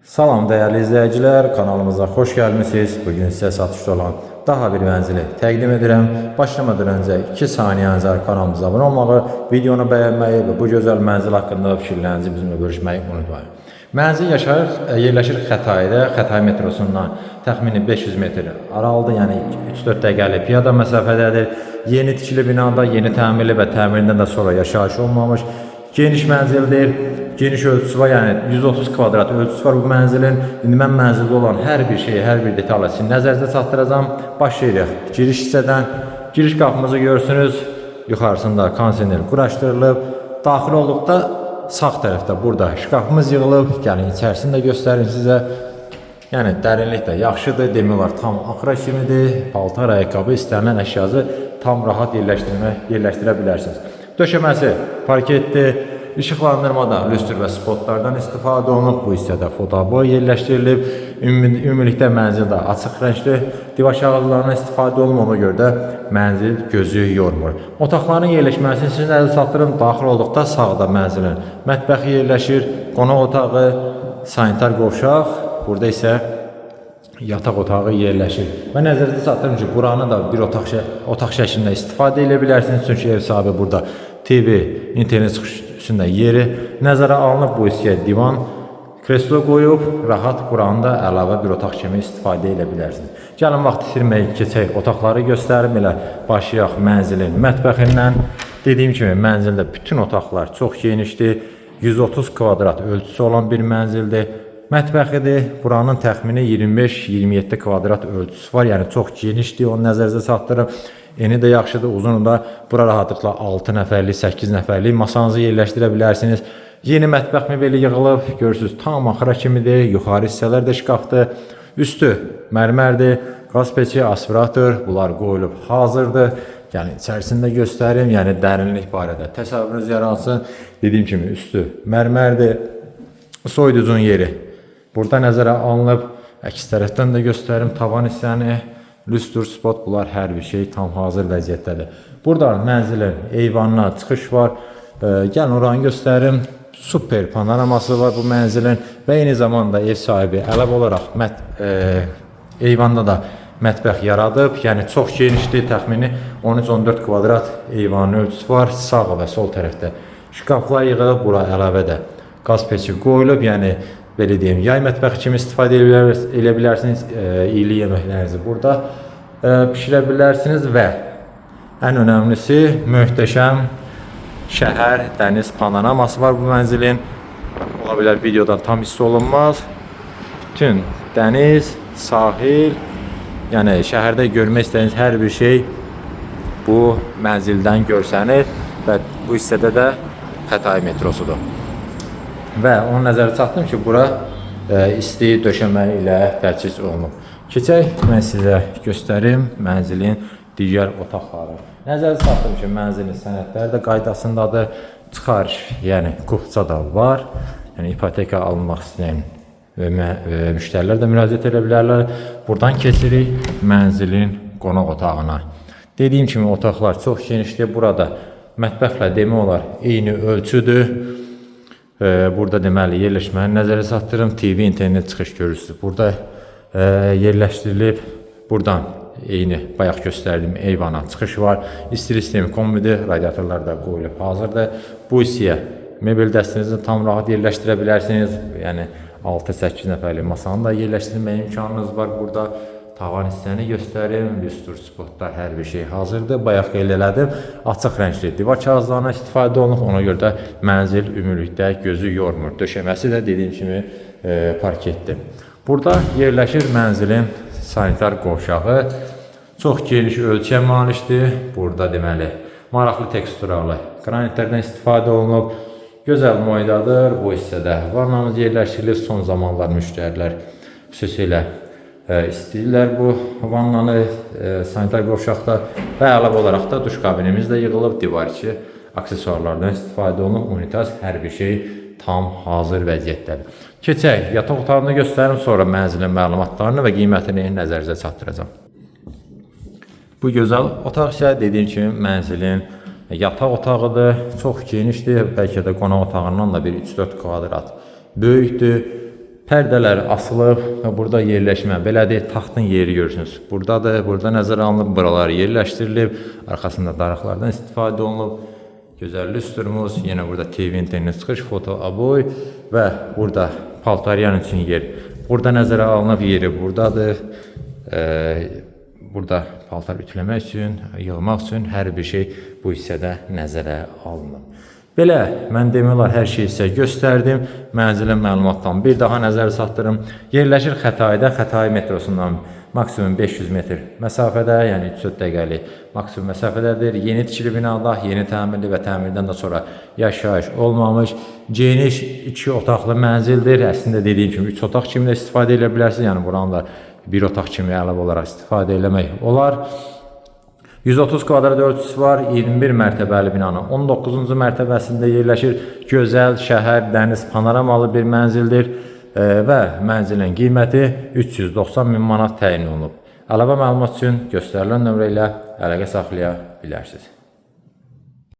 Salam değerli izleyiciler, kanalımıza hoş gelmişsiniz. Bugün size satışta olan daha bir mənzili təqdim edirəm. Başlamadan öncə 2 saniyənizə kanalımıza abunə olmağı, videonu bəyənməyi və bu gözəl mənzil haqqında fikirlərinizi bizimlə bölüşməyi unutmayın. Mənzil yerləşir Xətayda, Xətay metrosundan təxmini 500 metr aralıdır, yəni 3-4 dəqiqəlik piyada məsafədədir. Yeni tikili binada, yeni təmirli və təmirindən də sonra yaşayış olmamış geniş mənzildir. Geniş ölçüsü var, yəni 130 kvadrat ölçüsü var bu mənzilin. İndi mən mənzildə olan hər bir şeyi, hər bir detalı sizin nəzərinizə çatdıracağam. Başlayırıq. Giriş hissədən. Giriş qapımızı görürsünüz. Yuxarısında kondisioner quraşdırılıb. Daxil olduqda sağ tərəfdə burada şkafımız yığılıb. Yəni içərisini də göstərim sizə. Yəni dərinlik də yaxşıdır. Demək olar tam axıra kimidir. Paltar, ayaqqabı, istənilən əşyası tam rahat yerləşdirə bilərsiniz. Döşəməsi parketli. İşıqlandırmada lüstr və spotlardan istifadə olunub. Bu hissədə fotoboy yerləşdirilib. Ümumilikdə mənzildə açıq rəngli divar kağızlarına istifadə olunub. Ona görə də mənzil gözü yormur. Otaqların yerləşməsini sizin əlinizə çatdırım. Daxil olduqda sağda mənzilin mətbəxi yerləşir. Qonaq otağı, sanitar qovşaq. Burada isə yataq otağı yerləşir. Və nəzərinizə çatdırım ki, buranı da bir otaq şəklində istifadə edə bilərsiniz. Çünki ev sahibi burada TV, internet çıxışında yeri nəzərə alınıb. Bu hissəyə divan, kreslo qoyub, rahat buranı da əlavə bir otaq kimi istifadə edə bilərsiniz. Gəlin vaxt itirməyək, keçək otaqları göstərim. Elə başlayaq mənzilin mətbəxindən. Dediyim kimi mənzildə bütün otaqlar çox genişdir. 130 kvadrat ölçüsü olan bir mənzildir. Mətbəxidir. Buranın təxmini 25-27 kvadrat ölçüsü var. Yəni çox genişdir. Onu nəzərinizə çatdırım. Eni də yaxşıdır, uzunu da. Bura rahatlıqla 6 nəfərlik, 8 nəfərlik masanızı yerləşdirə bilərsiniz. Yeni mətbəx mebeli yığılıb. Görürsünüz, tam axıra kimidir. Yuxarı hissələr də şkafdır. Üstü mərmərdir. Qaz peçi, aspirator, bunlar qoyulub hazırdır. Yəni içərisində göstərim. Yəni dərinlik barədə təsəvvürünüz yaransın. Dediyim kimi üstü mərmərdir. Soyuducun yeri burada nəzərə alınıb. Əks tərəfdən də göstərim tavan hissəni. Lüstr, spot, bunlar hər bir şey tam hazır vəziyyətdədir. Burada mənzilin eyvanına çıxış var. Gəlin oranı göstərim. Super panoraması var bu mənzilin və eyni zamanda ev sahibi əlavə olaraq eyvanda da mətbəx yaradıb. Yəni çox genişdir. Təxmini 13-14 kvadrat eyvanın ölçüsü var. Sağ və sol tərəfdə şkaflar yığılıb. Bura əlavə də qaz peçi qoyulub. Yəni belə deyim, yay mətbəxi kimi istifadə edə bilərsiniz. İyili yeməklərinizi burada pişirə bilərsiniz və ən önəmlisi möhtəşəm şəhər dəniz panoraması var bu mənzilin. Ola bilər videodan tam hiss olunmaz. Bütün dəniz, sahil, yəni şəhərdə görmək istədiyiniz hər bir şey bu mənzildən görsənir və bu hissədə də Xətay metrosudur. Və onun nəzərə çatdım ki, bura isti döşəmə ilə təchiz olunub. Keçək, mən sizə göstərim mənzilin digər otaqları. Nəzərə çatdım ki, mənzilin sənədləri də qaydasındadır. Çıxarış, yəni kupça da var. Yəni ipoteka alınmaq istəyən müştərilər də müraciət edə bilərlər. Buradan keçirik mənzilin qonaq otağına. Dediyim kimi otaqlar çox genişdir. Burada mətbəxlə demək olar eyni ölçüdür. Burada deməli yerləşməni nəzərə çatdırım. TV, internet çıxış görürsünüz. Burada yerləşdirilib. Buradan eyni bayaq göstərdiyim eyvana çıxış var. İstilik sistemi kombidir. Radiatorlar da qoyulub hazırdır. Bu hissəyə mebel dəstinizi tam rahat yerləşdirə bilərsiniz. Yəni 6-8 nəfərlik masanı da yerləşdirmək imkanınız var burada. Tavan hissəni göstərim. Lüstr, spotlar, hər bir şey hazırdır. Bayaq qeyd elədim. Açıq rəngli divar kağızlarına istifadə olunub. Ona görə də mənzil ümumilikdə gözü yormur. Döşəməsi də dediyim kimi parketdir. Burada yerləşir mənzilin sanitar qovşağı. Çox geniş ölçüyə malikdir. Burada deməli maraqlı teksturalı qranitlərdən istifadə olunub. Gözəl moydadır. Bu hissədə vannamız yerləşdirilir. Son zamanlar müştərilər xüsusilə istəyirlər bu vannanı sanitar qovşaqda və əlavə olaraq da duş kabinimiz də yığılıb. Divar içi aksesuarlardan istifadə olunub. Unitaz, hər bir şey tam hazır vəziyyətdədir. Keçək, yataq otağını göstərim, sonra mənzilin məlumatlarını və qiymətini nəzərinizə çatdıracağım. Bu gözəl otaq isə dediyim kimi mənzilin yataq otağıdır. Çox genişdir. Bəlkə də qonaq otağından da bir 3-4 kvadrat böyükdür. Pərdələr asılıb və burada yerləşmə, belədir, taxtın yeri görürsünüz. Buradadır, burada nəzərə alınıb, buralar yerləşdirilib, arxasında daraqlardan istifadə olunub. Gözəl lüstrumuz, yenə burada TV internet çıxış, foto aboy və burada paltaryan üçün yer. Burada nəzərə alınıb yeri buradadır. Burada paltar ütüləmək üçün, yığmaq üçün hər bir şey bu hissədə nəzərə alınıb. Belə, mən demək olar hər şeyi sizə göstərdim. Mənzilin məlumatdan bir daha nəzər çatdırım. Yerləşir Xətayidə, Xətayi metrosundan maksimum 500 metr məsafədə, yəni 3-4 dəqiqəlik maksimum məsafədədir. Yeni tikili binada, yeni təmirli və təmirdən də sonra yaşayış olmamış, geniş 2 otaqlı mənzildir. Əslində dediyim kimi 3 otaq kimi də istifadə edə bilərsiniz. Yəni buranı da bir otaq kimi əlavə olaraq istifadə eləmək olar. 130 kvadrat ölçüsü var, 21 mərtəbəli binanın 19-cu mərtəbəsində yerləşir. Gözəl, şəhər, dəniz panoramalı bir mənzildir və mənzilin qiyməti 390 min manat təyin olunub. Əlavə məlumat üçün göstərilən nömrə ilə əlaqə saxlaya bilərsiniz.